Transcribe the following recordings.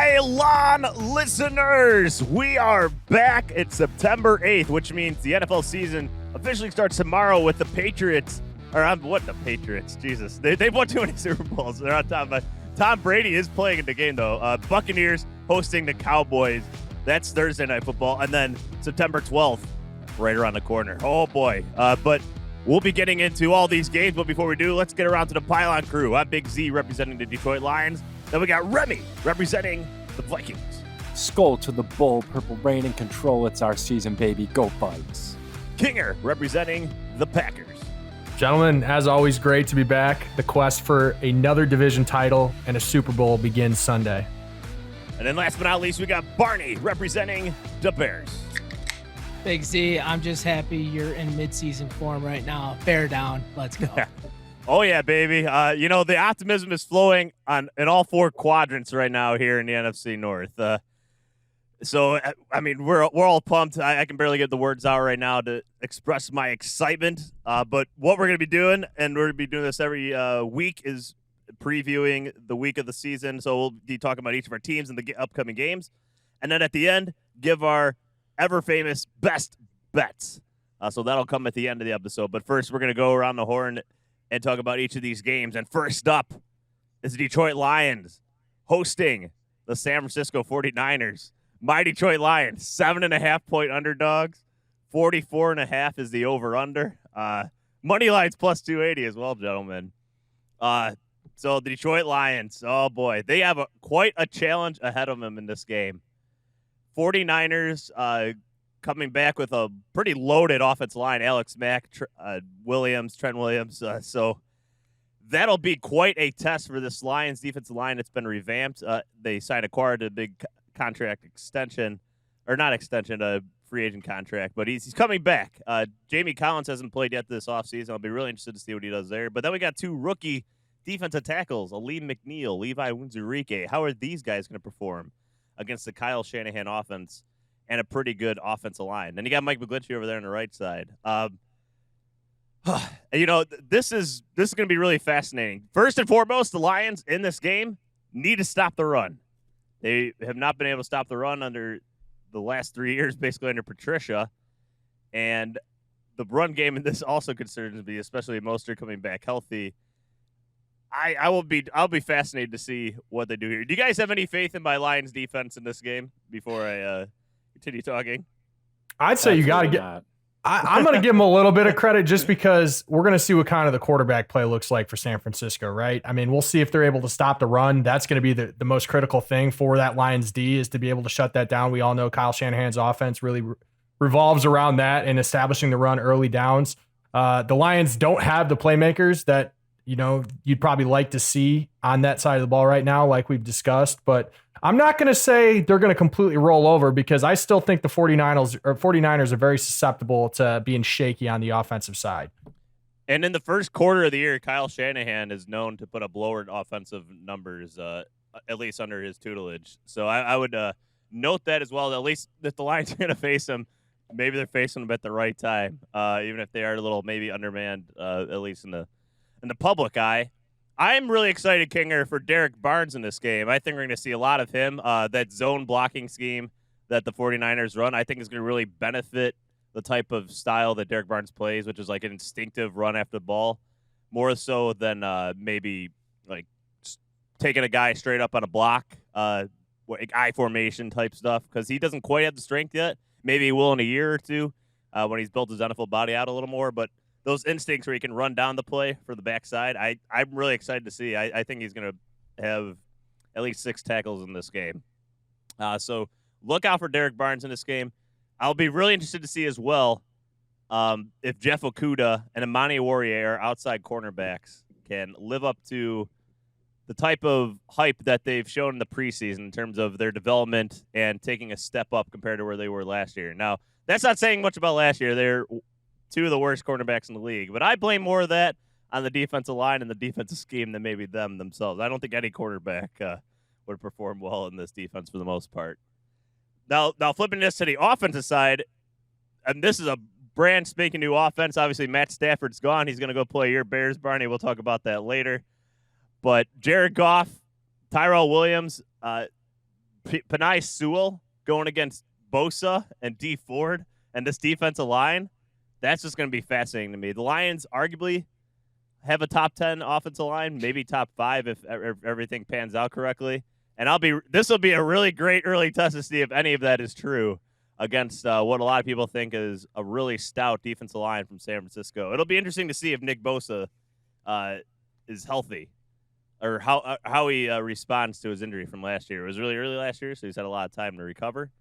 Pylon listeners, we are back. It's September 8th, which means the NFL season officially starts tomorrow with the Patriots. The Patriots? Jesus. They've won too many Super Bowls. They're on top. But Tom Brady is playing in the game, though. Buccaneers hosting the Cowboys. That's Thursday Night Football. And then September 12th, right around the corner. Oh, boy. But we'll be getting into all these games. But before we do, let's get around to the Pylon crew. I'm Big Z representing the Detroit Lions. Then we got Remy representing the Vikings. Skull to the bull, purple rain and control. It's our season, baby. Go Vikes. Kinger representing the Packers. Gentlemen, as always, great to be back. The quest for another division title and a Super Bowl begins Sunday. And then last but not least, we got Barney representing the Bears. Big Z, I'm just happy you're in midseason form right now. Bear down. Let's go. Oh, yeah, baby. The optimism is flowing in all four quadrants right now here in the NFC North. We're all pumped. I can barely get the words out right now to express my excitement. But what we're going to be doing, and we're going to be doing this every week, is previewing the week of the season. So we'll be talking about each of our teams and the upcoming games. And then at the end, give our ever-famous best bets. So that'll come at the end of the episode. But first, we're going to go around the horn and talk about each of these games. And first up is the Detroit Lions hosting the San Francisco 49ers. My Detroit Lions, 7.5-point underdogs. 44.5 is the over-under. Money line's plus 280 as well, gentlemen. So the Detroit Lions, oh boy, they have quite a challenge ahead of them in this game. 49ers coming back with a pretty loaded offensive line. Alex Mack, Trent Williams. So that'll be quite a test for this Lions defensive line. It's been revamped. They acquired a big contract extension, or not extension, a free agent contract, but he's coming back. Jamie Collins hasn't played yet this offseason. I'll be really interested to see what he does there. But then we got two rookie defensive tackles, Aleem McNeil, Levi Winzurike. How are these guys going to perform against the Kyle Shanahan offense and a pretty good offensive line? Then you got Mike McGlinchey over there on the right side. This is going to be really fascinating. First and foremost, the Lions in this game need to stop the run. They have not been able to stop the run under the last 3 years, basically under Patricia. And the run game in this also concerns me, especially Mostert coming back healthy. I'll be fascinated to see what they do here. Do you guys have any faith in my Lions defense in this game before I continue talking? I'd say you got to get. I'm going to give them a little bit of credit just because we're going to see what kind of the quarterback play looks like for San Francisco, right? I mean, we'll see if they're able to stop the run. That's going to be the most critical thing for that Lions D, is to be able to shut that down. We all know Kyle Shanahan's offense really revolves around that and establishing the run early downs. The Lions don't have the playmakers that you'd probably like to see on that side of the ball right now, like we've discussed. But I'm not going to say they're going to completely roll over, because I still think the 49ers are very susceptible to being shaky on the offensive side. And in the first quarter of the year, Kyle Shanahan is known to put up lower offensive numbers, at least under his tutelage. So I would note that as well. At least if the Lions are going to face him, maybe they're facing him at the right time, even if they are a little maybe undermanned, at least in the public eye. I'm really excited, Kinger, for Derek Barnes in this game. I think we're going to see a lot of him. That zone blocking scheme that the 49ers run, I think is going to really benefit the type of style that Derek Barnes plays, which is like an instinctive run after the ball, more so than maybe like taking a guy straight up on a block, I formation type stuff, because he doesn't quite have the strength yet. Maybe he will in a year or two when he's built his NFL body out a little more, but those instincts where he can run down the play for the backside, I'm really excited to see. I think he's going to have at least 6 tackles in this game. So look out for Derek Barnes in this game. I'll be really interested to see as well if Jeff Okudah and Imani Warrior, outside cornerbacks, can live up to the type of hype that they've shown in the preseason in terms of their development and taking a step up compared to where they were last year. Now, that's not saying much about last year. They're 2 of the worst cornerbacks in the league. But I blame more of that on the defensive line and the defensive scheme than maybe them themselves. I don't think any quarterback would perform well in this defense for the most part. Now flipping this to the offensive side, and this is a brand spanking new offense. Obviously, Matt Stafford's gone. He's going to go play your Bears, Barney. We'll talk about that later. But Jared Goff, Tyrell Williams, Penei Sewell going against Bosa and D Ford and this defensive line, that's just going to be fascinating to me. The Lions arguably have a top 10 offensive line, maybe top 5 if everything pans out correctly. And this will be a really great early test to see if any of that is true against what a lot of people think is a really stout defensive line from San Francisco. It'll be interesting to see if Nick Bosa is healthy or how he responds to his injury from last year. It was really early last year, so he's had a lot of time to recover.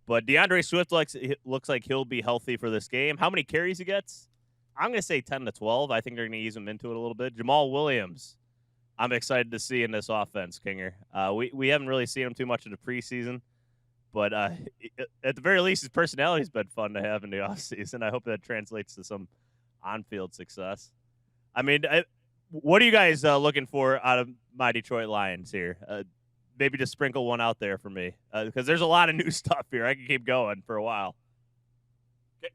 But DeAndre Swift looks like he'll be healthy for this game. How many carries he gets? I'm going to say 10 to 12. I think they're going to ease him into it a little bit. Jamal Williams, I'm excited to see in this offense, Kinger. We haven't really seen him too much in the preseason, but at the very least, his personality's been fun to have in the offseason. I hope that translates to some on-field success. I mean, what are you guys looking for out of my Detroit Lions here? Maybe just sprinkle one out there for me, because there's a lot of new stuff here. I can keep going for a while.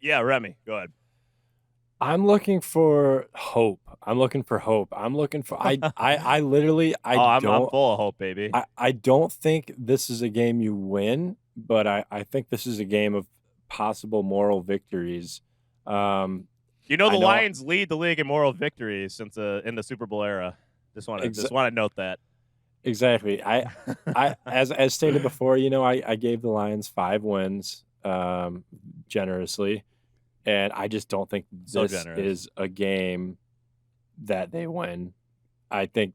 Yeah, Remy, go ahead. I'm looking for hope. I'm looking for I literally I'm full of hope, baby. I don't think this is a game you win, but I think this is a game of possible moral victories. The Lions lead the league in moral victories since in the Super Bowl era. Just want to note that. Exactly. I as stated before, I gave the Lions 5 wins generously, and I just don't think this is a game that they win. I think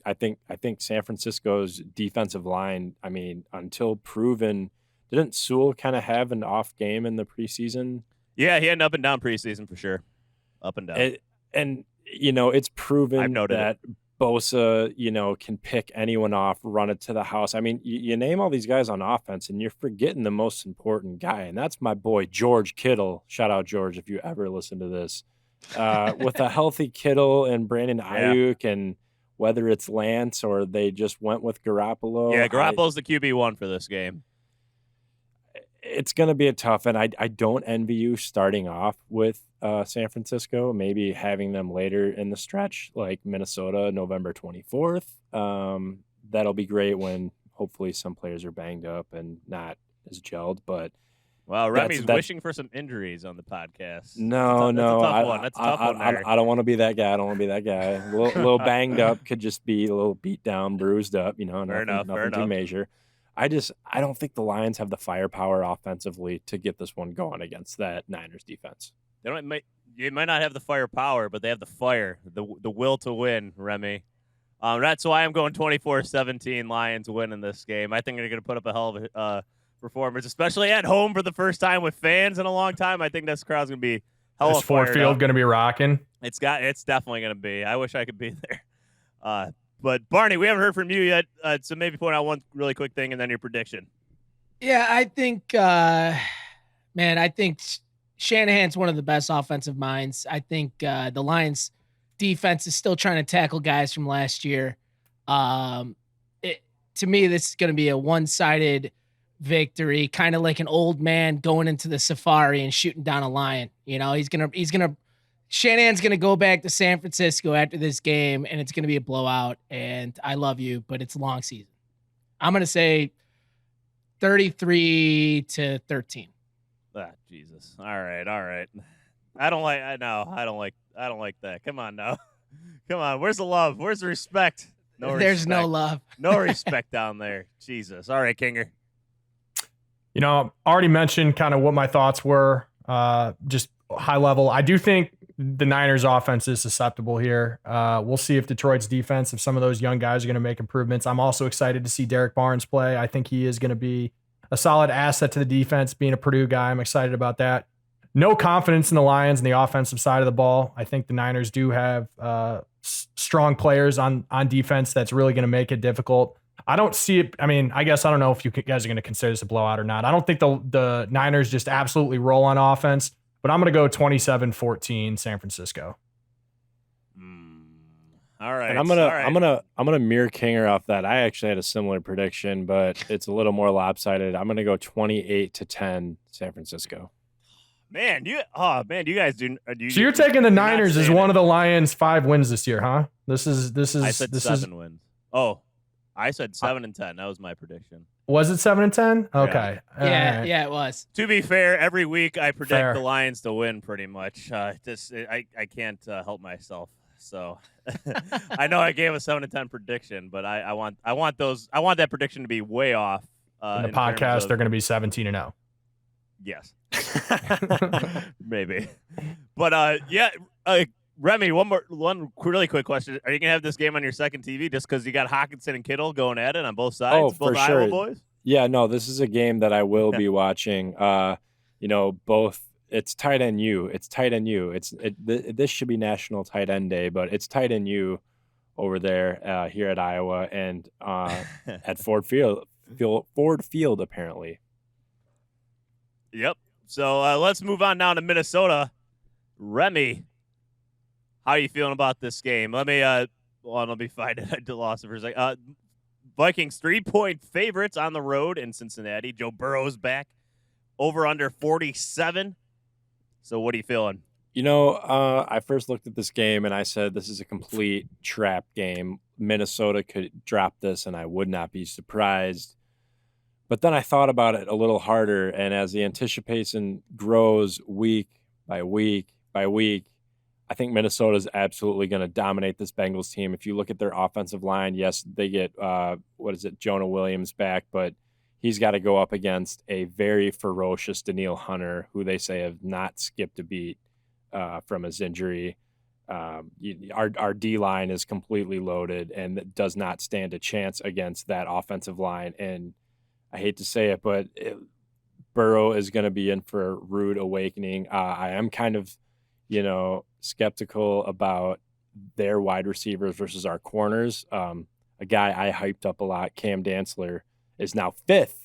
San Francisco's defensive line, I mean, until proven, didn't Sewell kind of have an off game in the preseason? Yeah, he had an up and down preseason for sure. Up and down. And it's proven that Bosa, can pick anyone off, run it to the house. I mean, you name all these guys on offense, and you're forgetting the most important guy, and that's my boy, George Kittle. Shout out, George, if you ever listen to this. With a healthy Kittle and Brandon Ayuk, and whether it's Lance or they just went with Garoppolo. Yeah, Garoppolo's the QB1 for this game. It's going to be a tough, and I don't envy you starting off with San Francisco, maybe having them later in the stretch, like Minnesota, November 24th. That'll be great when hopefully some players are banged up and not as gelled. But wow, Remy's wishing for some injuries on the podcast. No, that's a tough one. I don't want to be that guy. A little banged up could just be a little beat down, bruised up. Nothing too major. I don't think the Lions have the firepower offensively to get this one going against that Niners defense. You might not have the firepower, but they have the fire, the will to win, Remy. That's why I'm going 24-17 Lions win in this game. I think they're going to put up a hell of a performance, especially at home for the first time with fans in a long time. I think this crowd's going to be hella Is Ford Field going to be rocking? It's definitely going to be. I wish I could be there. But Barney, we haven't heard from you yet, so maybe point out one really quick thing and then your prediction. Yeah, I think, I think Shanahan's one of the best offensive minds. I think the Lions defense is still trying to tackle guys from last year. To me, this is going to be a one-sided victory, kind of like an old man going into the safari and shooting down a lion. Shanahan's going to go back to San Francisco after this game, and it's going to be a blowout. And I love you, but it's a long season. I'm going to say 33-13. Ah, Jesus. All right. I don't like that. Come on now. Come on. Where's the love? Where's the respect? There's no love. No respect down there. Jesus. All right, Kinger. Already mentioned kind of what my thoughts were, just high level. I do think the Niners offense is susceptible here. We'll see if Detroit's defense, if some of those young guys are going to make improvements. I'm also excited to see Derek Barnes play. I think he is going to be a solid asset to the defense, being a Purdue guy. I'm excited about that. No confidence in the Lions and the offensive side of the ball. I think the Niners do have strong players on defense that's really going to make it difficult. I don't see it. I mean, I guess I don't know if you guys are going to consider this a blowout or not. I don't think the Niners just absolutely roll on offense, but I'm going to go 27-14 San Francisco. All right. And I'm gonna mirror Kinger off that. I actually had a similar prediction, but it's a little more lopsided. I'm gonna go 28-10 San Francisco. Man, you guys do. So you're taking the Niners as one of the Lions' 5 wins this year, huh? This is. I said 7 wins. Oh, I said 7 and 10. That was my prediction. Was it 7-10? Okay. Yeah, it was. To be fair, every week I predict the Lions to win pretty much. I can't help myself. So I know I gave a 7-10 prediction, but I want that prediction to be way off. In the podcast, they're going to be 17-0. Yes. Maybe. But Remy, one really quick question. Are you going to have this game on your second TV just because you got Hawkinson and Kittle going at it on both sides? Oh, both for Iowa sure. boys? Yeah, no, this is a game that I will be watching. Both. It's tight end U. It's tight end U. This should be National Tight End Day, but it's tight end U over there here at Iowa and at Ford Field apparently. Yep. So let's move on now to Minnesota. Remy, how are you feeling about this game? Let me find it. I lost it for a second. Vikings 3-point favorites on the road in Cincinnati. Joe Burrow's back. Over under 47. So what are you feeling? I first looked at this game and I said this is a complete trap game. Minnesota could drop this and I would not be surprised. But then I thought about it a little harder, and as the anticipation grows week by week by week, I think Minnesota is absolutely going to dominate this Bengals team. If you look at their offensive line, yes, they get, Jonah Williams back, but he's got to go up against a very ferocious Danielle Hunter, who they say have not skipped a beat from his injury. Our D-line is completely loaded and does not stand a chance against that offensive line. And I hate to say it, but Burrow is going to be in for a rude awakening. I am kind of, skeptical about their wide receivers versus our corners. A guy I hyped up a lot, Cam Dantzler, is now 5th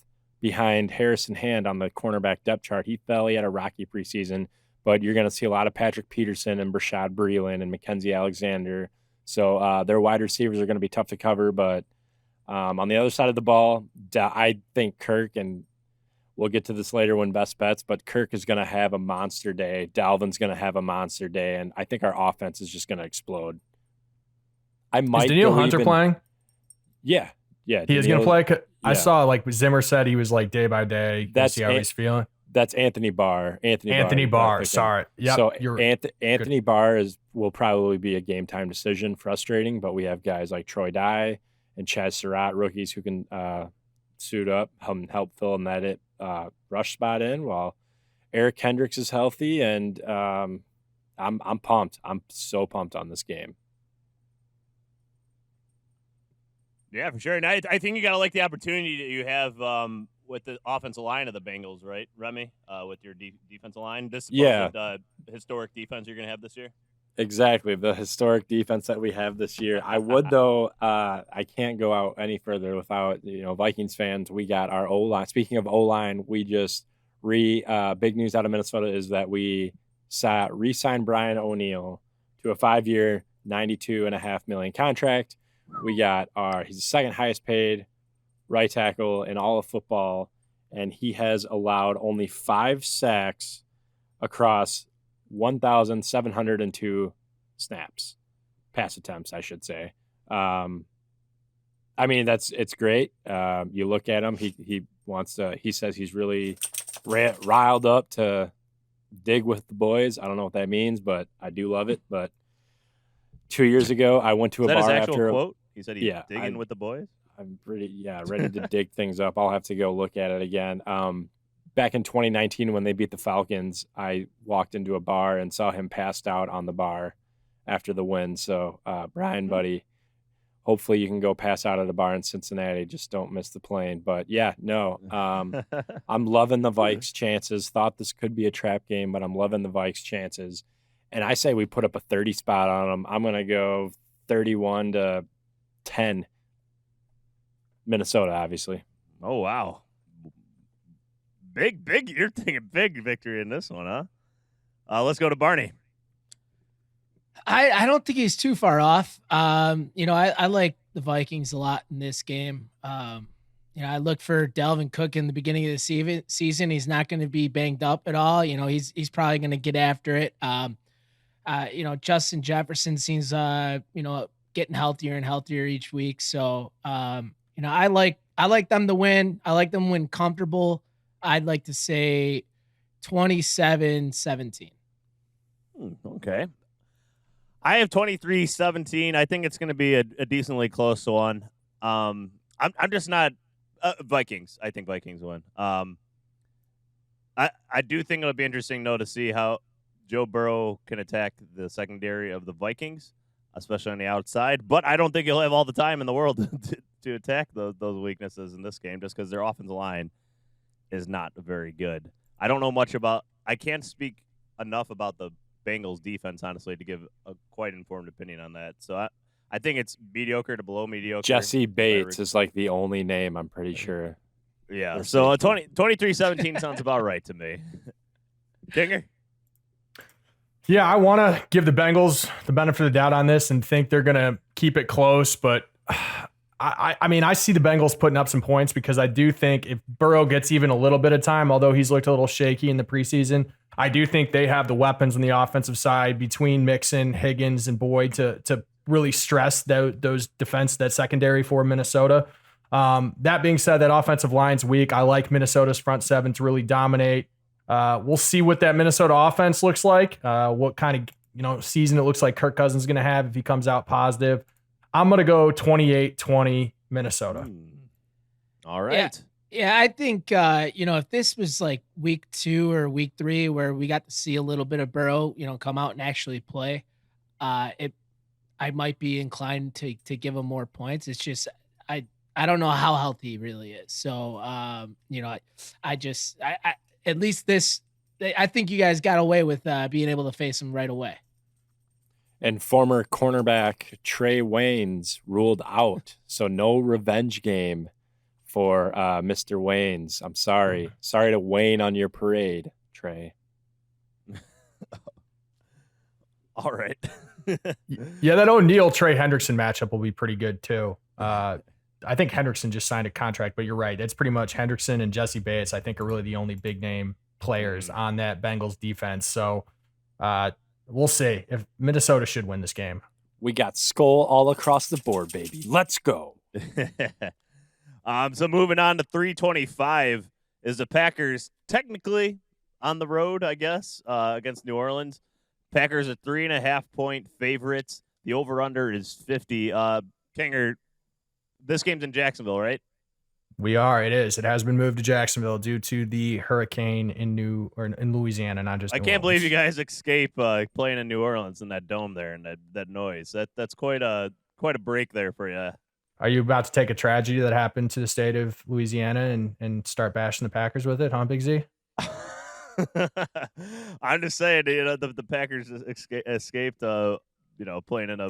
behind Harrison Hand on the cornerback depth chart. He fell. He had a rocky preseason, but you're going to see a lot of Patrick Peterson and Brashad Breeland and Mackenzie Alexander. So their wide receivers are going to be tough to cover, but on the other side of the ball, I think Kirk, and we'll get to this later when best bets, but Kirk is going to have a monster day. Dalvin's going to have a monster day, and I think our offense is just going to explode. Is Danielle Hunter playing? Yeah. He is going to play? Yeah. I saw, Zimmer said he was, day by day. That's see how he's feeling. That's Anthony Barr. Anthony Barr. Sorry. Yep, so Anthony Barr will probably be a game-time decision, frustrating, but we have guys like Troy Dye and Chaz Surratt, rookies who can suit up, help fill in that rush spot in, while Eric Kendricks is healthy, and I'm pumped. I'm so pumped on this game. Yeah, for sure. And I think you got to like the opportunity that you have with the offensive line of the Bengals, right, Remy? With your defensive line, this historic defense you're going to have this year. Exactly, the historic defense that we have this year. I would, though, I can't go out any further without, Vikings fans. We got our O-line. Speaking of O-line, we just big news out of Minnesota is that we re-signed Brian O'Neill to a 5-year, $92.5 million contract. We got he's the second highest paid right tackle in all of football, and he has allowed only 5 sacks across 1,702 pass attempts, I should say. It's great. You look at him, he says he's really riled up to dig with the boys. I don't know what that means, but I do love it. But 2 years ago, I went to a bar his after quote. He said he's digging with the boys. I'm ready to dig things up. I'll have to go look at it again. Back in 2019, when they beat the Falcons, I walked into a bar and saw him passed out on the bar after the win. So, Brian, buddy, hopefully you can go pass out at a bar in Cincinnati. Just don't miss the plane. But, I'm loving the Vikes' chances. Thought this could be a trap game, but I'm loving the Vikes' chances. And I say we put up a 30 spot on them. I'm going to go 31-10. Minnesota, obviously. Oh, wow. Big, you're thinking big victory in this one, huh? Let's go to Barney. I don't think he's too far off. I like the Vikings a lot in this game. I look for Dalvin Cook in the beginning of the season. He's not going to be banged up at all. He's probably going to get after it. Justin Jefferson seems, getting healthier and healthier each week. So, I like I like them to win. I like them to win comfortable. I'd like to say 27-17. Okay. I have 23-17. I think it's going to be a decently close one. I'm just not Vikings. I think Vikings win. I do think it'll be interesting though to see how Joe Burrow can attack the secondary of the Vikings, especially on the outside. But I don't think he'll have all the time in the world to attack those weaknesses in this game, just because their offensive line is not very good. I don't know much about. I can't speak enough about the Bengals defense, honestly, to give a quite informed opinion on that. So I think it's mediocre to below mediocre. Jesse Bates is like the only name, I'm pretty sure. Yeah, so 23-17 sounds about right to me. Dinger? Yeah, I want to give the Bengals the benefit of the doubt on this and think they're going to keep it close, but I mean, I see the Bengals putting up some points because I do think if Burrow gets even a little bit of time, although he's looked a little shaky in the preseason, I do think they have the weapons on the offensive side between Mixon, Higgins, and Boyd to really stress those defense, that secondary for Minnesota. That being said, that offensive line's weak. I like Minnesota's front seven to really dominate. We'll see what that Minnesota offense looks like, what kind of season it looks like Kirk Cousins is going to have if he comes out positive. I'm going to go 28-20 Minnesota. All right. Yeah, I think, if this was like week 2 or week 3 where we got to see a little bit of Burrow, come out and actually play, I might be inclined to give him more points. It's just, I don't know how healthy he really is. So, I at least this, I think you guys got away with being able to face him right away. And former cornerback Trey Waynes ruled out. So no revenge game for Mr. Waynes. I'm sorry. Sorry to wane on your parade, Trey. All right. Yeah, that O'Neal Trey Hendrickson matchup will be pretty good too. I think Hendrickson just signed a contract, but you're right. It's pretty much Hendrickson and Jesse Bates, I think, are really the only big name players on that Bengals defense. So we'll see. If Minnesota should win this game. We got skull all across the board, baby. Let's go. So moving on to 325 is the Packers technically on the road, I guess, against New Orleans. Packers are 3.5-point favorites. The over-under is 50. Kinger, this game's in Jacksonville, right? We are. It is. It has been moved to Jacksonville due to the hurricane in Louisiana, not just. I can't believe you guys escape playing in New Orleans in that dome there and that noise. That's quite a break there for you. Are you about to take a tragedy that happened to the state of Louisiana and start bashing the Packers with it, huh, Big Z? I'm just saying, the Packers escaped, playing in a.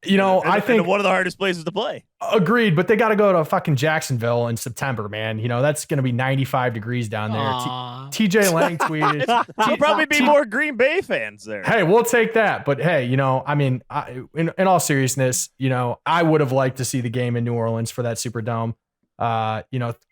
I think one of the hardest places to play. Agreed, but they got to go to fucking Jacksonville in September, man. That's going to be 95 degrees down there. TJ Lang tweeted. There'll probably be more Green Bay fans there. Hey, we'll take that. But hey, in all seriousness, I would have liked to see the game in New Orleans for that Superdome.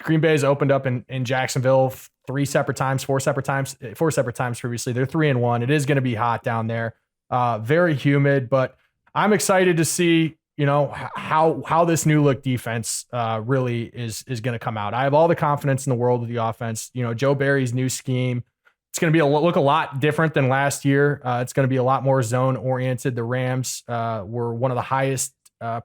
Green Bay's opened up in Jacksonville 4 separate times previously. They're 3-1. It is going to be hot down there. Very humid, but I'm excited to see, how this new look defense really is going to come out. I have all the confidence in the world with the offense. Joe Barry's new scheme, it's going to look a lot different than last year. It's going to be a lot more zone oriented. The Rams were one of the highest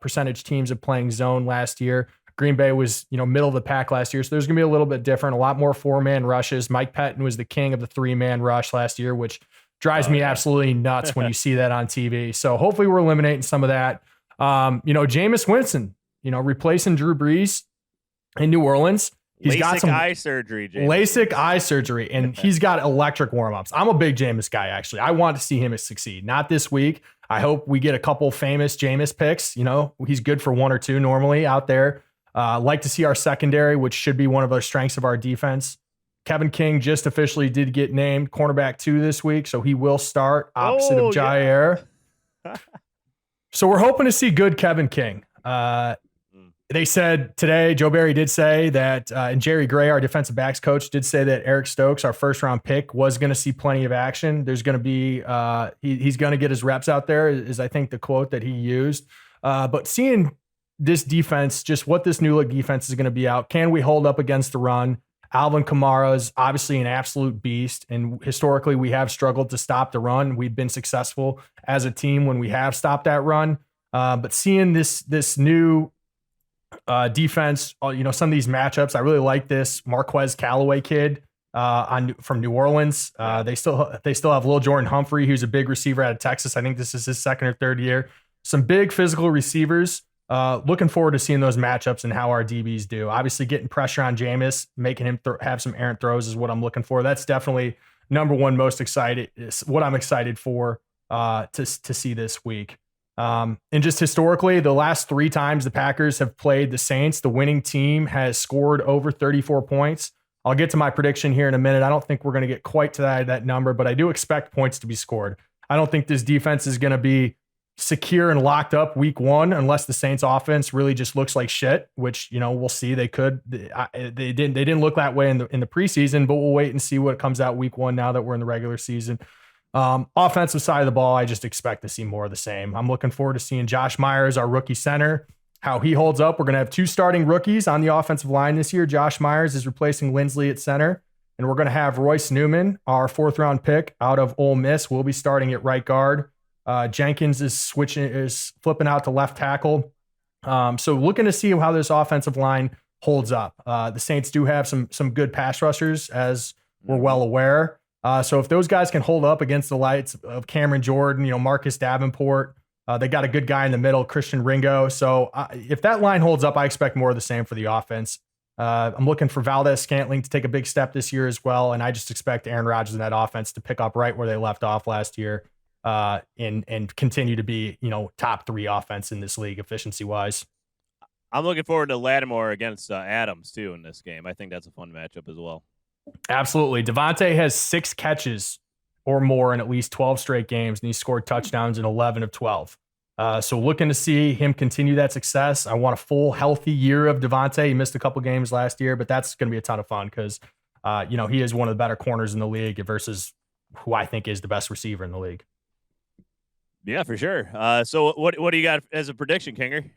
percentage teams of playing zone last year. Green Bay was, middle of the pack last year. So there's going to be a little bit different, a lot more 4-man rushes. Mike Pettin was the king of the 3-man rush last year, which drives me absolutely nuts when you see that on TV. So hopefully we're eliminating some of that. Jameis Winston, replacing Drew Brees in New Orleans. He's got some eye surgery, LASIK eye surgery, and he's got electric warm-ups. I'm a big Jameis guy, actually. I want to see him succeed. Not this week. I hope we get a couple famous Jameis picks. He's good for 1 or 2 normally out there. Like to see our secondary, which should be one of our strengths of our defense. Kevin King just officially did get named cornerback 2 this week, so he will start opposite of Jair. So we're hoping to see good Kevin King. They said today, Joe Barry did say that, and Jerry Gray, our defensive backs coach, did say that Eric Stokes, our first-round pick, was going to see plenty of action. There's going to be he's going to get his reps out there, is I think the quote that he used. But seeing this defense, just what this new look defense is going to be out. Can we hold up against the run? Alvin Kamara is obviously an absolute beast, and historically we have struggled to stop the run. We've been successful as a team when we have stopped that run, but seeing this new defense, some of these matchups, I really like this Marquez Callaway kid from New Orleans. They still have Lil Jordan Humphrey, who's a big receiver out of Texas. I think this is his second or third year. Some big physical receivers. Looking forward to seeing those matchups and how our DBs do. Obviously, getting pressure on Jameis, making him have some errant throws is what I'm looking for. That's definitely number one most excited. Is what I'm excited for to see this week. And just historically, the last 3 times the Packers have played the Saints, the winning team has scored over 34 points. I'll get to my prediction here in a minute. I don't think we're going to get quite to that number, but I do expect points to be scored. I don't think this defense is going to be secure and locked up week 1 unless the Saints offense really just looks like shit, which, we'll see. They didn't look that way in the preseason, but we'll wait and see what comes out week 1 now that we're in the regular season. Offensive side of the ball, I just expect to see more of the same. I'm looking forward to seeing Josh Myers, our rookie center, how he holds up. We're going to have 2 starting rookies on the offensive line this year. Josh Myers is replacing Lindsley at center, and we're going to have Royce Newman, our 4th round pick out of Ole Miss, will be starting at right guard. Jenkins is flipping out to left tackle. So looking to see how this offensive line holds up. The Saints do have some good pass rushers, as we're well aware. So if those guys can hold up against the lights of Cameron Jordan, Marcus Davenport, they got a good guy in the middle, Christian Ringo. So if that line holds up, I expect more of the same for the offense. I'm looking for Valdez-Scantling to take a big step this year as well. And I just expect Aaron Rodgers and that offense to pick up right where they left off last year. And continue to be, top 3 offense in this league efficiency wise. I'm looking forward to Lattimore against Adams too in this game. I think that's a fun matchup as well. Absolutely. Devontae has 6 catches or more in at least 12 straight games, and he scored touchdowns in 11 of 12. So looking to see him continue that success. I want a full healthy year of Devontae. He missed a couple games last year, but that's going to be a ton of fun because, he is one of the better corners in the league versus who I think is the best receiver in the league. Yeah, for sure. So what do you got as a prediction, Kinger?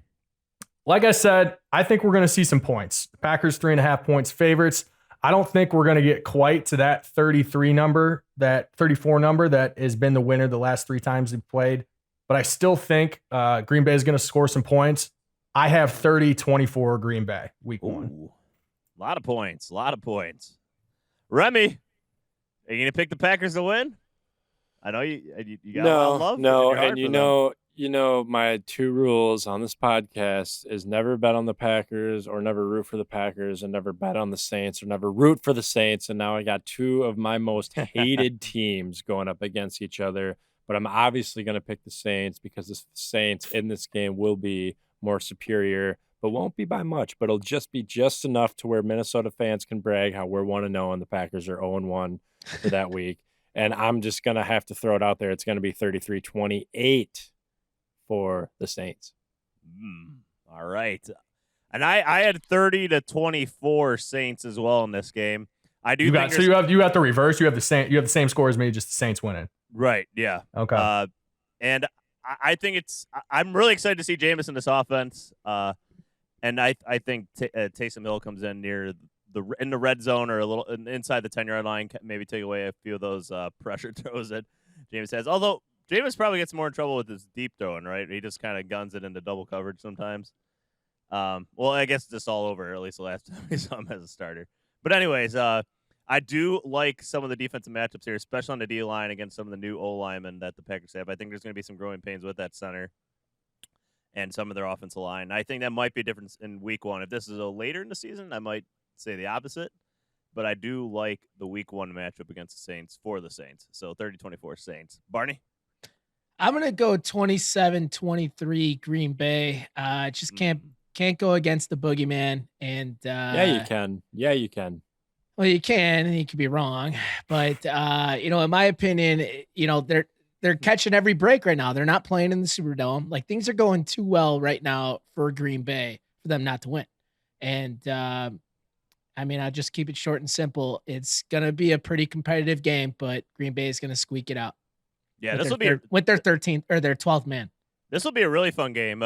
Like I said, I think we're going to see some points. Packers 3.5 points favorites. I don't think we're going to get quite to that 34 number that has been the winner the last 3 times they've played. But I still think Green Bay is going to score some points. I have 30-24 Green Bay week 1. A lot of points. Remy, are you going to pick the Packers to win? I know you got a lot of love. No, and my 2 rules on this podcast is never bet on the Packers or never root for the Packers and never bet on the Saints or never root for the Saints. And now I got 2 of my most hated teams going up against each other. But I'm obviously going to pick the Saints because the Saints in this game will be more superior, but won't be by much. But it'll just be just enough to where Minnesota fans can brag how we're 1-0 and the Packers are 0-1 for that week. And I'm just going to have to throw it out there. It's going to be 33-28 for the Saints. All right. And I had 30-24 Saints as well in this game. I do. So you have the reverse. You have the same score as me, just the Saints winning. Right. Yeah. Okay. And I think I'm really excited to see Jameis in this offense. And I think Taysom Hill comes in near in the red zone or a little inside the 10-yard line, maybe take away a few of those pressure throws that Jameis has. Although Jameis probably gets more in trouble with his deep throwing, right? He just kind of guns it into double coverage sometimes. Well, I guess it's just all over, at least the last time we saw him as a starter. But anyways, I do like some of the defensive matchups here, especially on the D line against some of the new O linemen that the Packers have. I think there's going to be some growing pains with that center and some of their offensive line. I think that might be a difference in week 1. If this is a later in the season, I might say the opposite, but I do like the week 1 matchup against the Saints for the Saints. So 30-24 Saints. Barney? I'm going to go 27-23 Green Bay. Just can't go against the boogeyman. And yeah, you can. Well, you can, and you could be wrong. But in my opinion, they're catching every break right now. They're not playing in the Superdome. Like, things are going too well right now for Green Bay for them not to win. And I'll just keep it short and simple. It's going to be a pretty competitive game, but Green Bay is going to squeak it out. Yeah, this will be with their 13th or their 12th man. This will be a really fun game.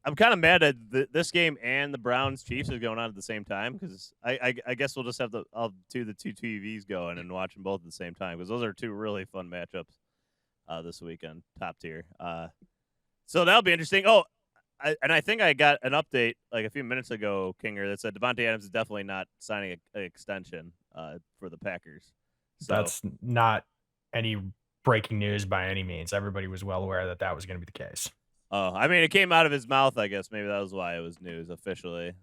I'm kind of mad at this game and the Browns Chiefs is going on at the same time because I guess we'll just have the two TVs going and watch them both at the same time because those are two really fun matchups this weekend, top tier. So that'll be interesting. Oh, I think I got an update like a few minutes ago, Kinger, that said Devontae Adams is definitely not signing an extension for the Packers. So that's not any breaking news by any means. Everybody was well aware that was going to be the case. Oh, I mean, it came out of his mouth, I guess. Maybe that was why it was news officially.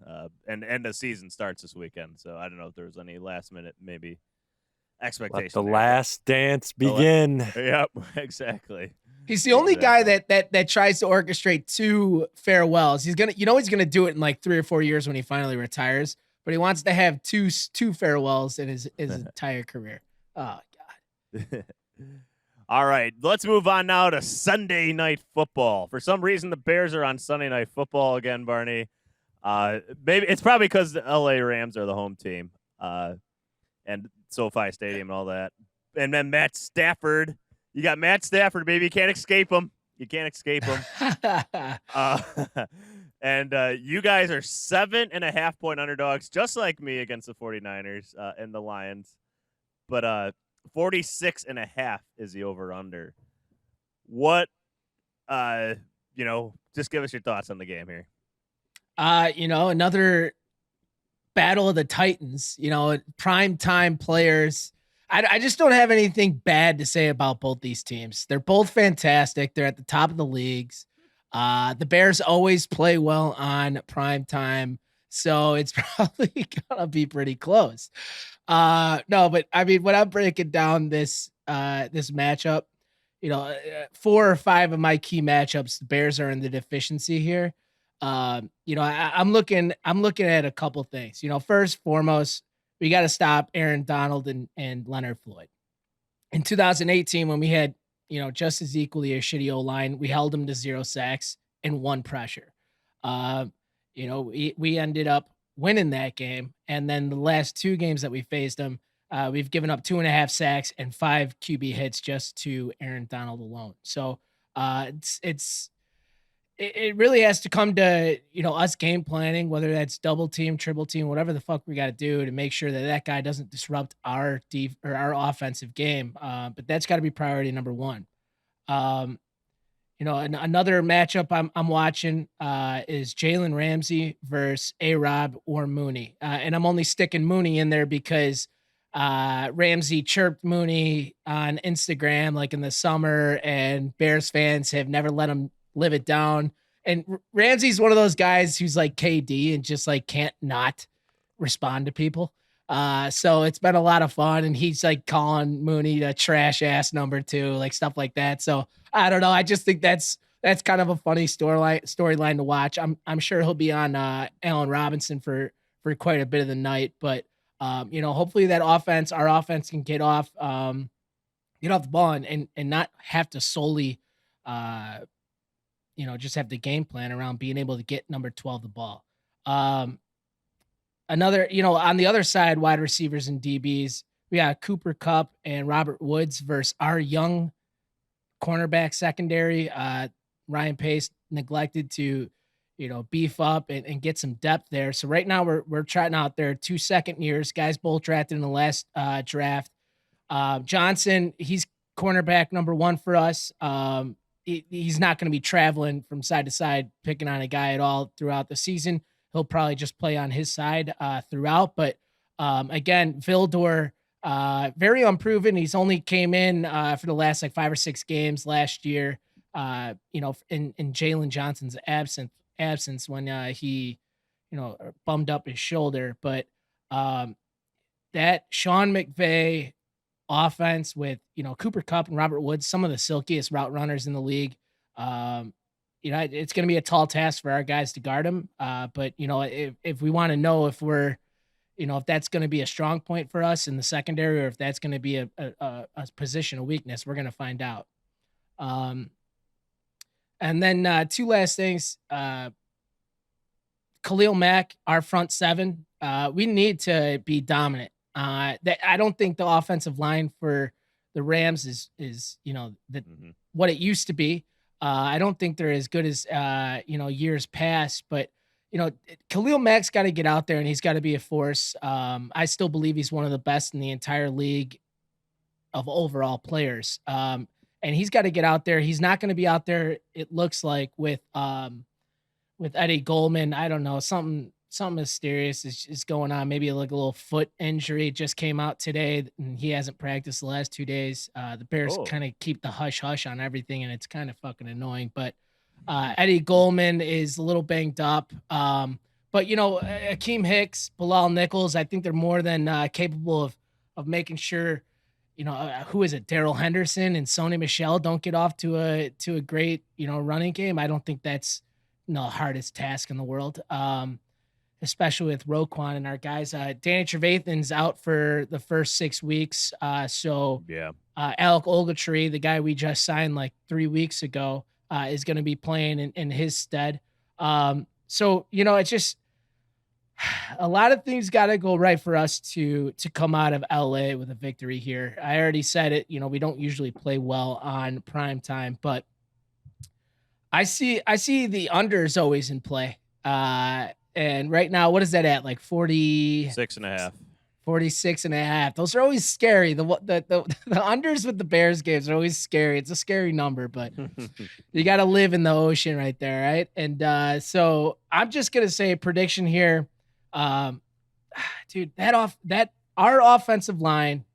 And the season starts this weekend, so I don't know if there was any last-minute maybe expectation. Let the last dance begin. Yep, exactly. He's the only guy that tries to orchestrate two farewells. He's gonna do it in like 3 or 4 years when he finally retires. But he wants to have two farewells in his entire career. Oh God. All right, let's move on now to Sunday Night Football. For some reason, the Bears are on Sunday Night Football again, Barney. Maybe it's probably because the LA Rams are the home team, and SoFi Stadium and all that. And then Matt Stafford. You got Matt Stafford, baby. You can't escape him. You can't escape him. And you guys are 7.5-point underdogs, just like me against the 49ers and the Lions. But 46.5 is the over-under. What, just give us your thoughts on the game here. Another battle of the Titans, prime time players. I just don't have anything bad to say about both these teams. They're both fantastic. They're at the top of the leagues. The Bears always play well on prime time, so it's probably gonna be pretty close. No, but I mean, when I'm breaking down this matchup, 4 or 5 of my key matchups, the Bears are in the deficiency here. I'm looking at a couple things. First, foremost, we got to stop Aaron Donald and Leonard Floyd. In 2018, when we had, just as equally a shitty O-line, we held them to 0 sacks and 1 pressure. We ended up winning that game. And then the last 2 games that we faced them, we've given up 2.5 sacks and 5 QB hits just to Aaron Donald alone. So it really has to come to, us game planning, whether that's double team, triple team, whatever the fuck we got to do to make sure that guy doesn't disrupt our our offensive game. But that's got to be priority number 1. Another matchup I'm watching is Jalen Ramsey versus A-Rob or Mooney. And I'm only sticking Mooney in there because Ramsey chirped Mooney on Instagram like in the summer, and Bears fans have never let him live it down. And Ramsey's one of those guys who's like KD and just like can't not respond to people. So it's been a lot of fun, and he's like calling Mooney a trash ass number 2, like stuff like that. So I don't know. I just think that's kind of a funny storyline to watch. I'm sure he'll be on Allen Robinson for quite a bit of the night, but hopefully that our offense can get off the ball and not have to solely just have the game plan around being able to get number 12 the ball. Another, on the other side, wide receivers and DBs, we got Cooper Kupp and Robert Woods versus our young cornerback secondary. Ryan Pace neglected to, beef up and get some depth there. So right now we're trotting out there 2 second years, guys both drafted in the last draft. Johnson, he's cornerback number 1 for us. He's not going to be traveling from side to side, picking on a guy at all throughout the season. He'll probably just play on his side throughout. But again, Vildor, very unproven. He's only came in for the last 5 or 6 games last year, in Jalen Johnson's absence when he, bummed up his shoulder. But that Sean McVay offense with, Cooper Kupp and Robert Woods, some of the silkiest route runners in the league. It's going to be a tall task for our guys to guard him. But if we want to know if we're, if that's going to be a strong point for us in the secondary, or if that's going to be a position of weakness, we're going to find out. And then 2 last things. Khalil Mack, our front 7, we need to be dominant. I don't think the offensive line for the Rams is what it used to be. I don't think they're as good as years past, but Khalil Mack's got to get out there and he's got to be a force. I still believe he's one of the best in the entire league of overall players. And he's got to get out there. He's not going to be out there, it looks like, with Eddie Goldman. I don't know, something mysterious is going on. Maybe like a little foot injury just came out today, and he hasn't practiced the last 2 days. The Bears kind of keep the hush hush on everything, and it's kind of fucking annoying. But Eddie Goldman is a little banged up. But Akeem Hicks, Bilal Nichols, I think they're more than capable of making sure. Who is it? Darrell Henderson and Sony Michel don't get off to a great running game. I don't think that's the hardest task in the world. Especially with Roquan and our guys. Danny Trevathan's out for the first 6 weeks. So Alec Ogletree, the guy we just signed like 3 weeks ago, is going to be playing in his stead. So it's just a lot of things got to go right for us to come out of LA with a victory here. I already said it. We don't usually play well on prime time, but I see the unders always in play. And right now, what is that at? Like 46.5. 46.5. Those are always scary. The unders with the Bears games are always scary. It's a scary number, but you got to live in the ocean right there, right? And so I'm just gonna say a prediction here, dude. Our offensive line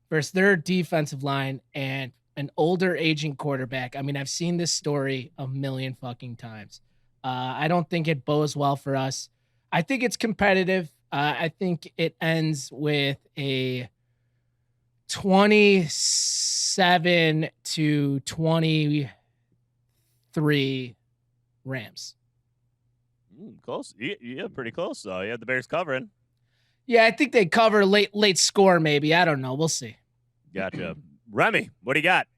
versus their defensive line and an older aging quarterback. I mean, I've seen this story a million fucking times. I don't think it bodes well for us. I think it's competitive. I think it ends with a 27-23 Rams. Close. Yeah, pretty close. So you have the Bears covering. Yeah, I think they cover late score maybe. I don't know. We'll see. Gotcha. Remy, what do you got?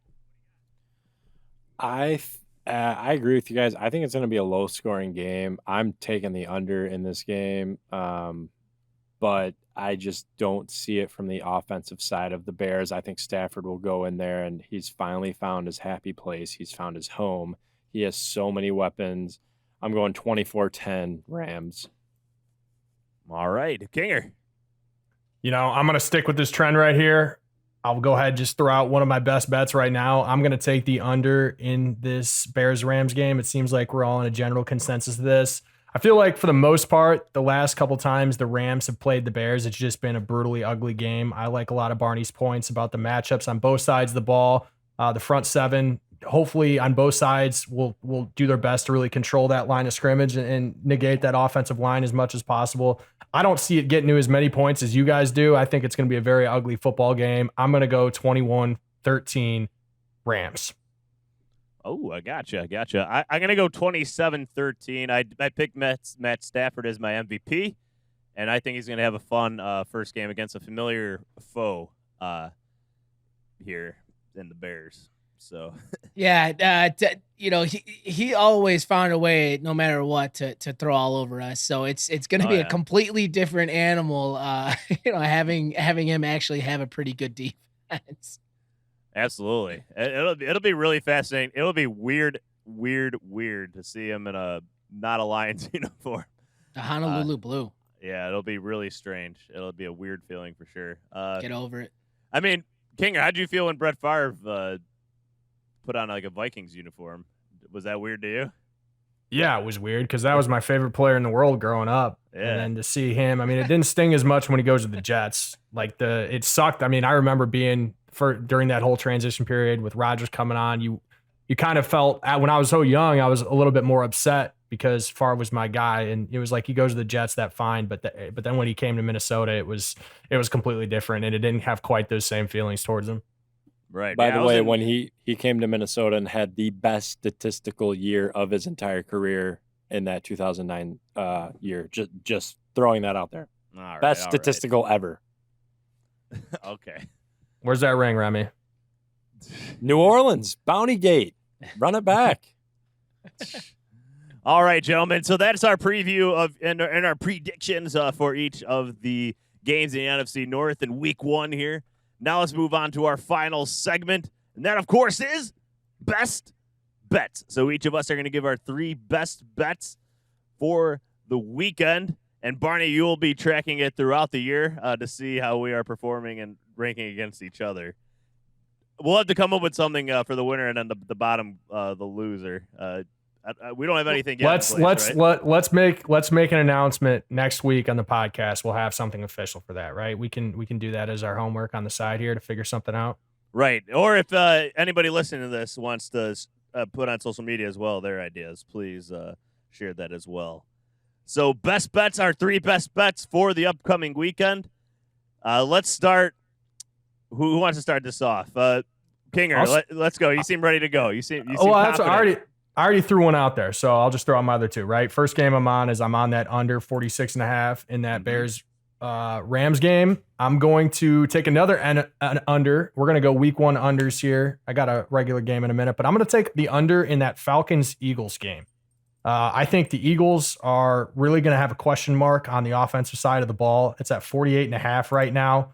I agree with you guys. I think it's going to be a low-scoring game. I'm taking the under in this game, but I just don't see it from the offensive side of the Bears. I think Stafford will go in there, and he's finally found his happy place. He's found his home. He has so many weapons. I'm going 24-10 Rams. All right, Kinger. I'm going to stick with this trend right here. I'll go ahead and just throw out one of my best bets right now. I'm going to take the under in this Bears-Rams game. It seems like we're all in a general consensus of this. I feel like for the most part, the last couple times the Rams have played the Bears, it's just been a brutally ugly game. I like a lot of Barney's points about the matchups on both sides of the ball. The front seven, hopefully on both sides, will do their best to really control that line of scrimmage and negate that offensive line as much as possible. I don't see it getting to as many points as you guys do. I think it's going to be a very ugly football game. I'm going to go 21-13 Rams. Oh, I gotcha. I'm going to go 27-13. I picked Matt Stafford as my MVP, and I think he's going to have a fun first game against a familiar foe here in the Bears. So yeah, he always found a way, no matter what, to throw all over us. So it's going to be a completely different animal. Having him actually have a pretty good defense. Absolutely, it'll be really fascinating. It'll be weird to see him in a not a Lions uniform, the Honolulu blue. Yeah, it'll be really strange. It'll be a weird feeling for sure. Get over it. I mean, Kinger, how'd you feel when Brett Favre put on like a Vikings uniform? Was that weird to you? Yeah, it was weird because that was my favorite player in the world growing up. Yeah. And then to see him, I mean, it didn't sting as much when he goes to the Jets. It sucked. I mean, I remember being during that whole transition period with Rodgers coming on, you kind of felt when I was so young, I was a little bit more upset because Favre was my guy, and it was like he goes to the Jets, that fine, but then when he came to Minnesota, it was completely different, and it didn't have quite those same feelings towards him. Right. By the way, when he came to Minnesota and had the best statistical year of his entire career in that 2009 year, just throwing that out there. Best statistical ever. Okay. Where's that ring, Remy? New Orleans, Bounty Gate. Run it back. All right, gentlemen. So that's our preview of and our predictions for each of the games in the NFC North in Week 1 here. Now let's move on to our final segment, and that, of course, is Best bets. So each of us are going to give our 3 best bets for the weekend. And Barney, you will be tracking it throughout the year to see how we are performing and ranking against each other. We'll have to come up with something for the winner and then the bottom, the loser. We don't have anything yet. Let's make an announcement next week on the podcast. We'll have something official for that, right? We can do that as our homework on the side here to figure something out. Right. Or if anybody listening to this wants to put on social media as well their ideas, please share that as well. So best bets, our 3 best bets for the upcoming weekend. Let's start. Who wants to start this off? Kinger, let's go. You seem ready to go. You seem confident. I already threw one out there, so I'll just throw out my other 2, right? First game I'm on that under 46.5 in that Bears Rams game. I'm going to take another an under. We're going to go week 1 unders here. I got a regular game in a minute, but I'm going to take the under in that Falcons-Eagles game. I think the Eagles are really going to have a question mark on the offensive side of the ball. It's at 48.5 right now.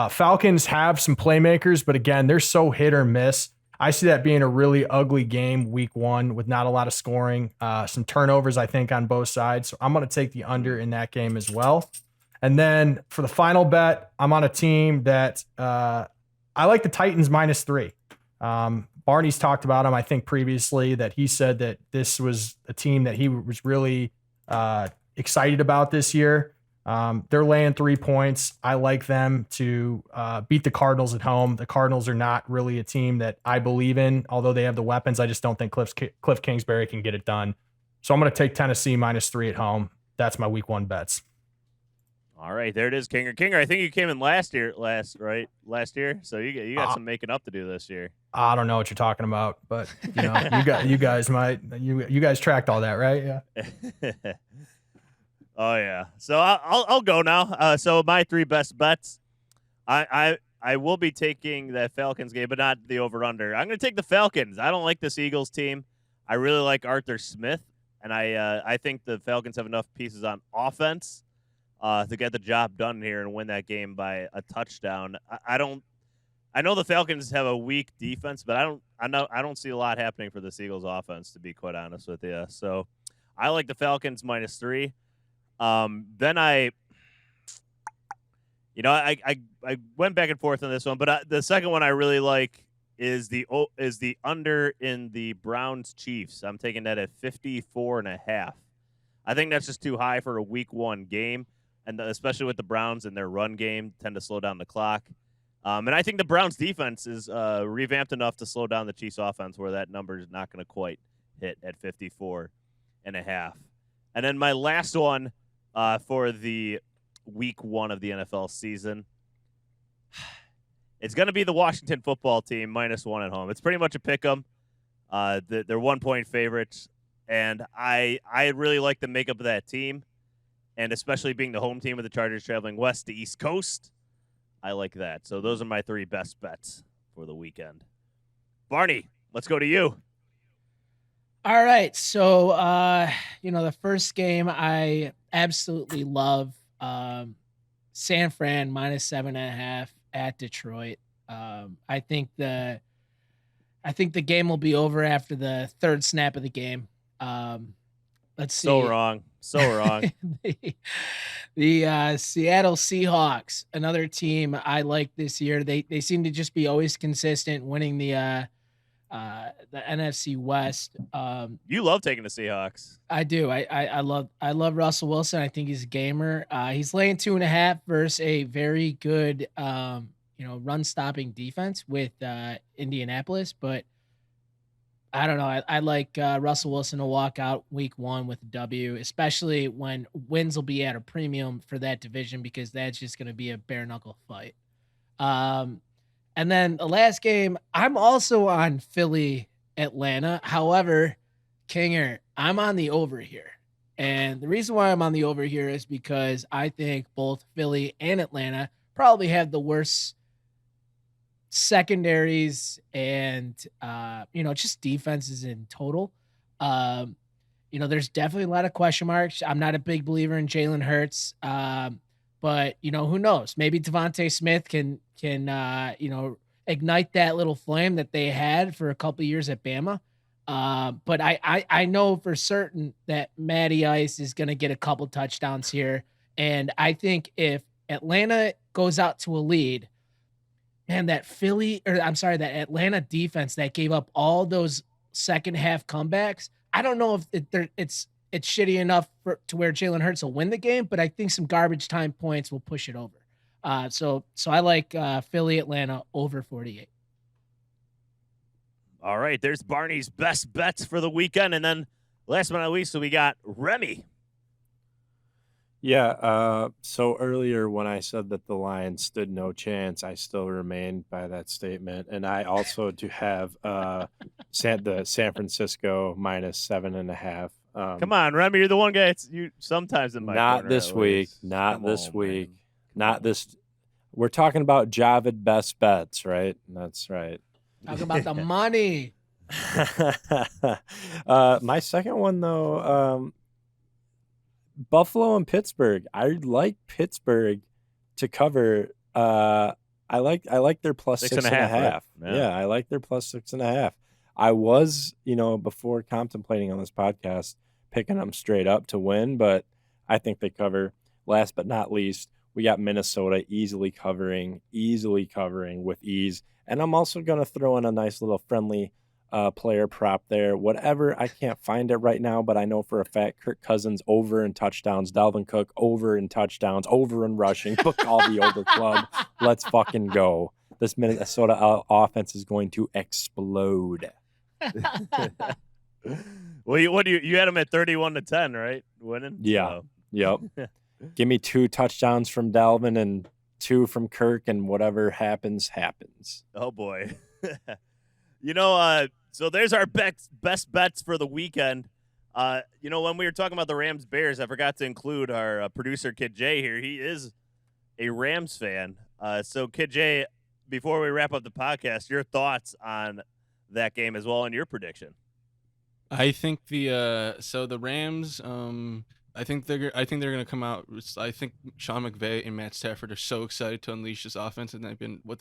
Falcons have some playmakers, but again, they're so hit or miss. I see that being a really ugly game week 1 with not a lot of scoring, some turnovers, I think, on both sides. So I'm going to take the under in that game as well. And then for the final bet, I'm on a team that I like the Titans -3. Barney's talked about them, I think, previously, that he said that this was a team that he was really excited about this year. They're laying 3 points. I like them to beat the Cardinals at home. The Cardinals are not really a team that I believe in, although they have the weapons. I just don't think Cliff Kingsbury can get it done. So I'm going to take Tennessee -3 at home. That's my week 1 bets. All right, there it is, Kinger. Kinger, I think you came in last year. So you got some making up to do this year. I don't know what you're talking about, but you guys might. You guys tracked all that, right? Yeah. Oh yeah. So I'll go now. So my 3 best bets. I will be taking the Falcons game, but not the over under. I'm going to take the Falcons. I don't like this Eagles team. I really like Arthur Smith, and I think the Falcons have enough pieces on offense to get the job done here and win that game by a touchdown. I know the Falcons have a weak defense, but I don't see a lot happening for this Eagles offense, to be quite honest with you. So I like the Falcons -3. Then I went back and forth on this one, but the second one I really like is the under in the Browns Chiefs. I'm taking that at 54.5. I think that's just too high for a week 1 game, and especially with the Browns and their run game tend to slow down the clock. And I think the Browns defense is revamped enough to slow down the Chiefs offense where that number is not going to quite hit at 54.5. And then my last one for the week 1 of the NFL season, it's going to be the Washington football team -1 at home. It's pretty much a pick 'em. They're 1-point favorites, and I really like the makeup of that team, and especially being the home team with the Chargers traveling west to East Coast. I like that. So those are my 3 best bets for the weekend. Barney, let's go to you. All right. So, the first game I absolutely love, San Fran -7.5 at Detroit. I think the game will be over after the 3rd snap of the game. Let's see. So wrong. The Seattle Seahawks, another team I like this year. They seem to just be always consistent, winning the NFC West. You love taking the Seahawks. I do. I love Russell Wilson. I think he's a gamer. He's laying 2.5 versus a very good run stopping defense with Indianapolis, but I don't know. I like Russell Wilson to walk out week 1 with a W, especially when wins will be at a premium for that division, because that's just going to be a bare knuckle fight. And then the last game, I'm also on Philly, Atlanta. However, Kinger, I'm on the over here. And the reason why I'm on the over here is because I think both Philly and Atlanta probably have the worst secondaries and, just defenses in total. There's definitely a lot of question marks. I'm not a big believer in Jalen Hurts. But who knows? Maybe Devontae Smith can ignite that little flame that they had for a couple of years at Bama. But I know for certain that Matty Ice is going to get a couple touchdowns here. And I think if Atlanta goes out to a lead, man, that that Atlanta defense that gave up all those second half comebacks, I don't know if it's shitty enough to where Jalen Hurts will win the game, but I think some garbage time points will push it over. So I like Philly, Atlanta over 48. All right, there's Barney's best bets for the weekend. And then last but not least, so we got Remy. Yeah, so earlier when I said that the Lions stood no chance, I still remained by that statement. And I also do have the San Francisco -7.5. Come on, Remy, you're the one guy you sometimes in my Not corner, this week. Not this week. Not this. We're talking about Javid best bets, right? That's right. Talking about the money. My second one though, Buffalo and Pittsburgh. I like Pittsburgh to cover. I like their plus 6.5. Right? Yeah, I like their plus 6.5. I was, before contemplating on this podcast, picking them straight up to win, but I think they cover. Last but not least, we got Minnesota easily covering with ease. And I'm also going to throw in a nice little friendly player prop there. Whatever, I can't find it right now, but I know for a fact Kirk Cousins over in touchdowns, Dalvin Cook over in touchdowns, over in rushing. Book all the over club. Let's fucking go. This Minnesota offense is going to explode. Well, you had them at 31-10, right? Winning? Yeah. So. Yep. Give me 2 touchdowns from Dalvin and 2 from Kirk, and whatever happens. Oh, boy. So there's our best bets for the weekend. When we were talking about the Rams-Bears, I forgot to include our producer, Kid J, here. He is a Rams fan. So, Kid J, before we wrap up the podcast, your thoughts on that game as well and your prediction. I think the Rams, I think they're going to come out. I think Sean McVay and Matt Stafford are so excited to unleash this offense, and they've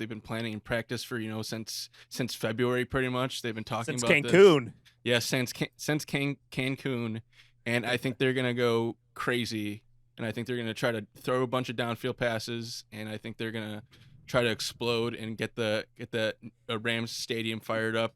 been planning in practice for since February pretty much. They've been talking about Cancun. This. Yeah, since Cancun, and I think they're going to go crazy, and I think they're going to try to throw a bunch of downfield passes, and I think they're going to try to explode and get the Rams stadium fired up.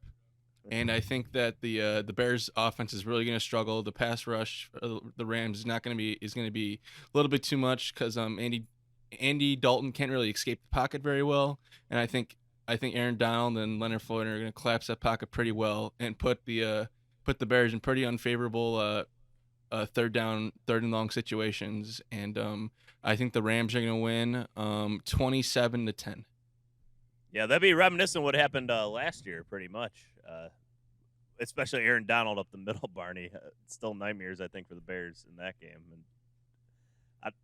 And I think that the Bears offense is really going to struggle. The pass rush, the Rams is going to be a little bit too much because Andy Dalton can't really escape the pocket very well. And I think Aaron Donald and Leonard Floyd are going to collapse that pocket pretty well and put the Bears in pretty unfavorable third and long situations. And I think the Rams are going to win 27-10. Yeah, that'd be reminiscent of what happened last year, pretty much. Especially Aaron Donald up the middle, Barney. It's still nightmares, I think, for the Bears in that game. And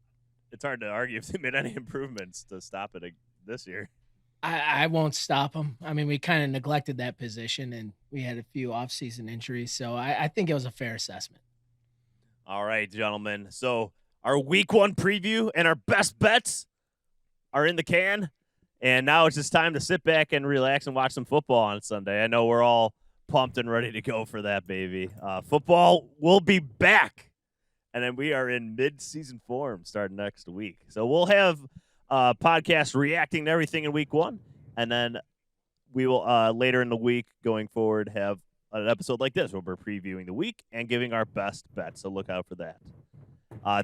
it's hard to argue if they made any improvements to stop it this year. I won't stop them. I mean, we kind of neglected that position, and we had a few offseason injuries. So I think it was a fair assessment. All right, gentlemen. So our week 1 preview and our best bets are in the can. And now it's just time to sit back and relax and watch some football on Sunday. I know we're all pumped and ready to go for that, baby. Football will be back, and then we are in mid-season form starting next week. So we'll have podcasts reacting to everything in week 1, and then we will later in the week going forward have an episode like this where we're previewing the week and giving our best bets. So look out for that.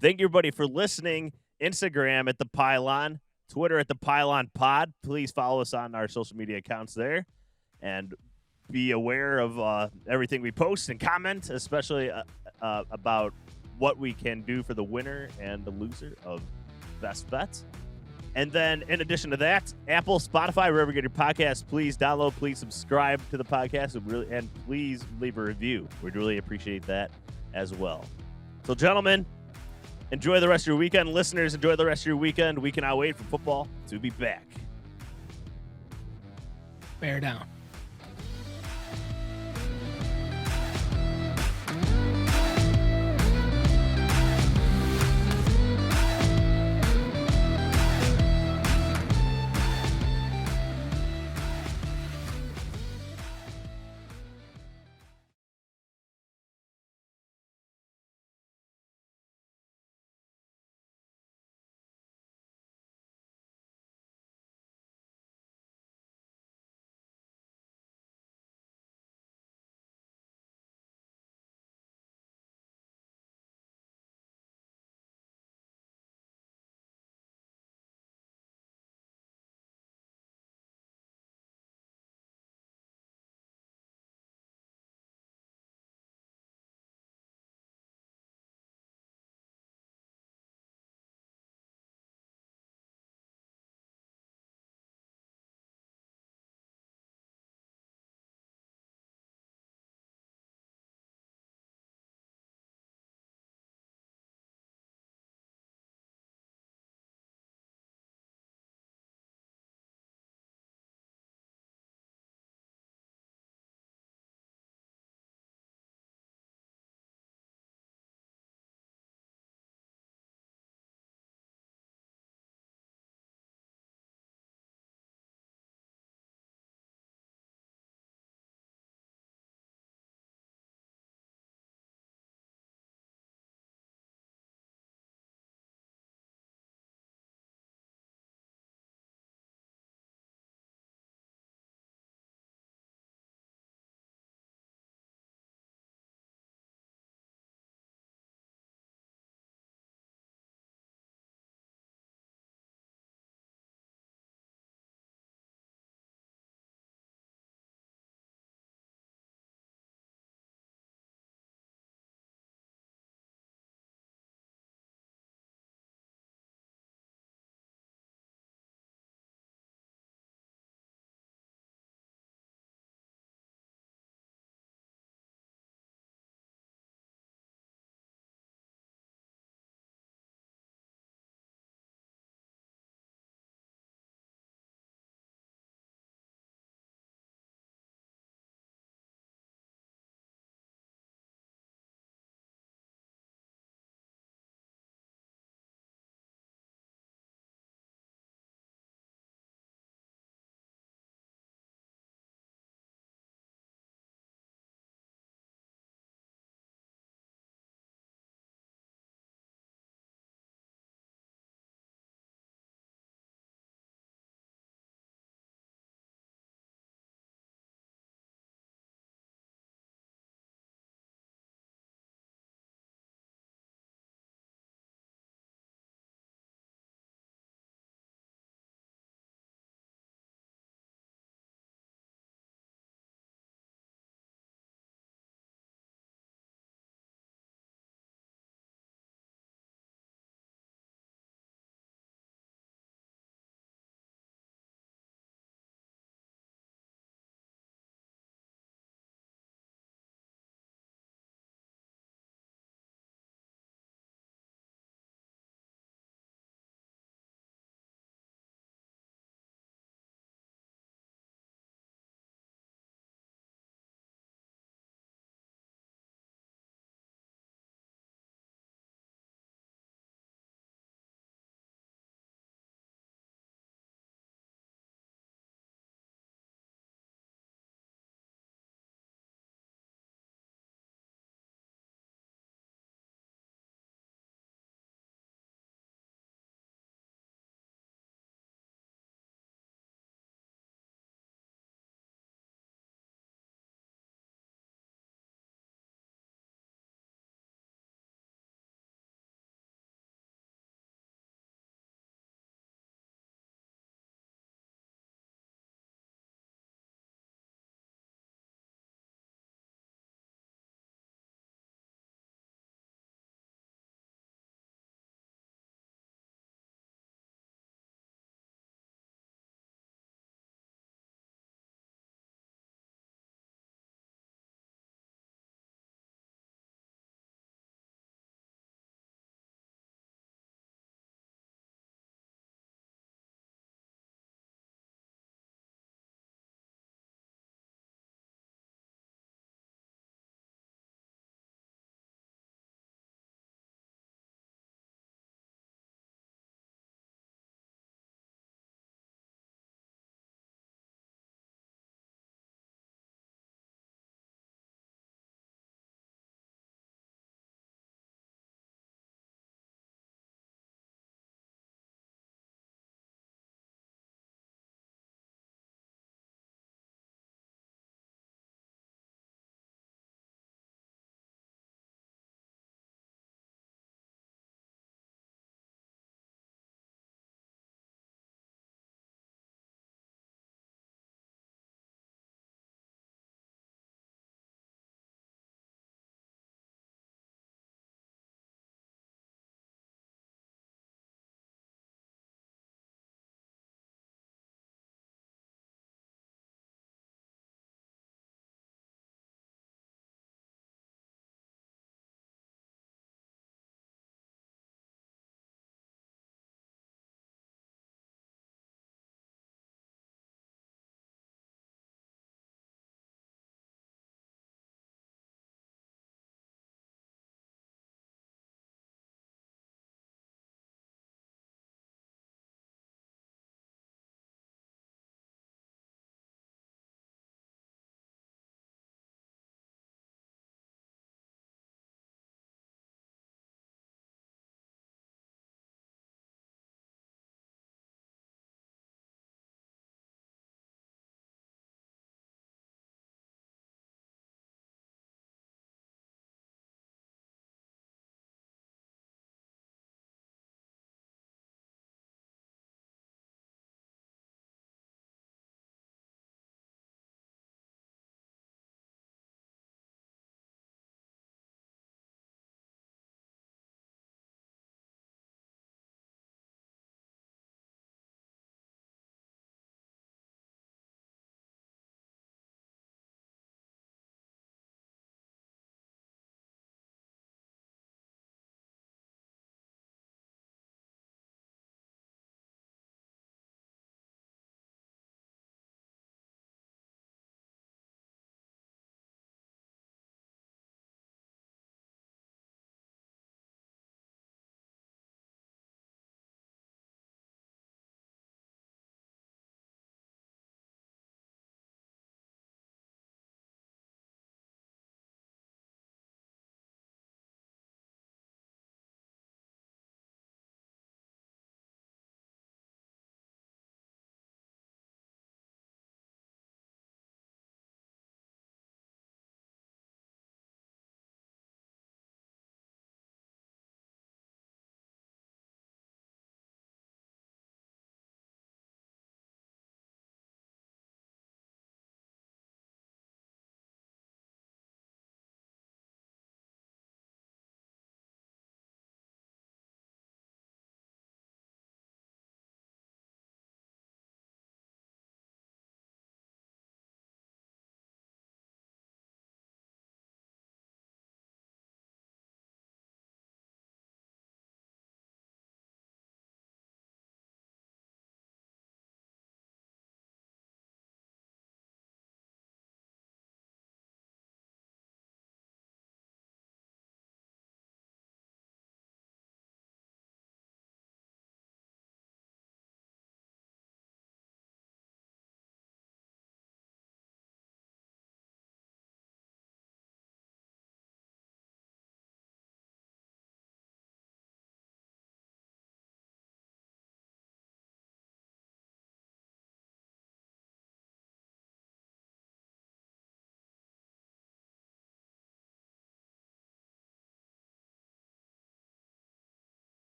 Thank you, everybody, for listening. Instagram at The Pylon, Twitter at The Pylon Pod. Please follow us on our social media accounts there, and be aware of everything we post and comment, especially about what we can do for the winner and the loser of best bets. And then in addition to that, Apple, Spotify, wherever you get your podcasts, please download, please subscribe to the podcast, and please leave a review. We'd really appreciate that as well. So, gentlemen, enjoy the rest of your weekend. Listeners, enjoy the rest of your weekend. We cannot wait for football to be back. Bear down.